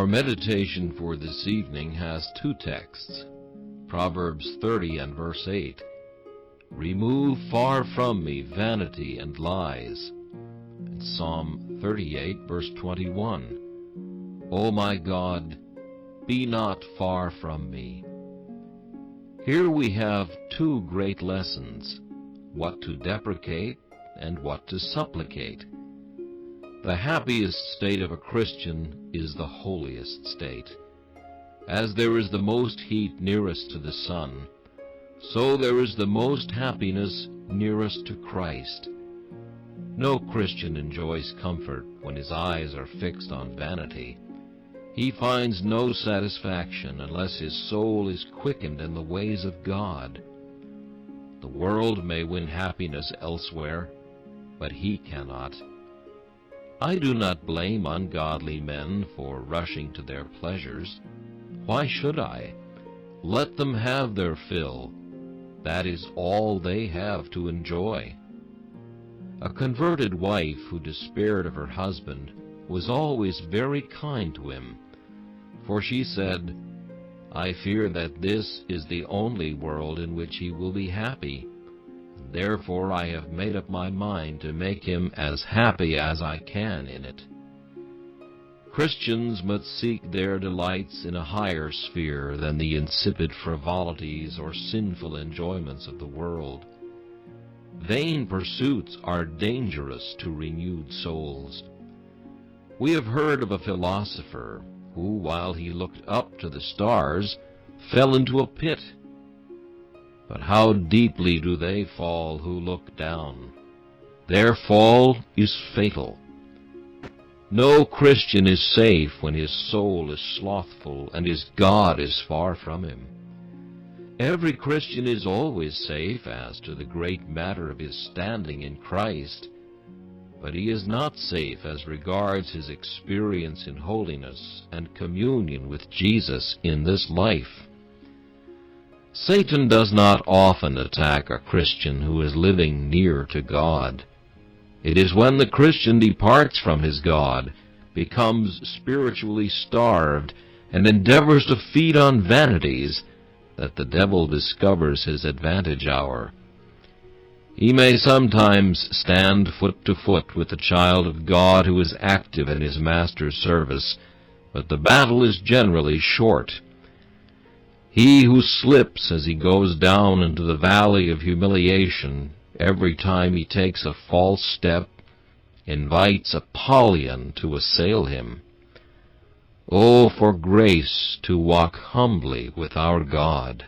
Our meditation for this evening has two texts. Proverbs 30 and verse 8. Remove far from me vanity and lies. And Psalm 38 verse 21. O my God, be not far from me. Here we have two great lessons, what to deprecate and what to supplicate. The happiest state of a Christian is the holiest state. As there is the most heat nearest to the sun, so there is the most happiness nearest to Christ. No Christian enjoys comfort when his eyes are fixed on vanity. He finds no satisfaction unless his soul is quickened in the ways of God. The world may win happiness elsewhere, but he cannot. I do not blame ungodly men for rushing to their pleasures. Why should I? Let them have their fill. That is all they have to enjoy. A converted wife who despaired of her husband was always very kind to him, for she said, I fear that this is the only world in which he will be happy. Therefore I have made up my mind to make him as happy as I can in it. Christians must seek their delights in a higher sphere than the insipid frivolities or sinful enjoyments of the world. Vain pursuits are dangerous to renewed souls. We have heard of a philosopher who, while he looked up to the stars, fell into a pit. But how deeply do they fall who look down? Their fall is fatal. No Christian is safe when his soul is slothful and his God is far from him. Every Christian is always safe as to the great matter of his standing in Christ, but he is not safe as regards his experience in holiness and communion with Jesus in this life. Satan does not often attack a Christian who is living near to God. It is when the Christian departs from his God, becomes spiritually starved, and endeavors to feed on vanities, that the devil discovers his advantage hour. He may sometimes stand foot to foot with the child of God who is active in his master's service, but the battle is generally short. He who slips as he goes down into the valley of humiliation every time he takes a false step invites Apollyon to assail him. Oh, for grace to walk humbly with our God!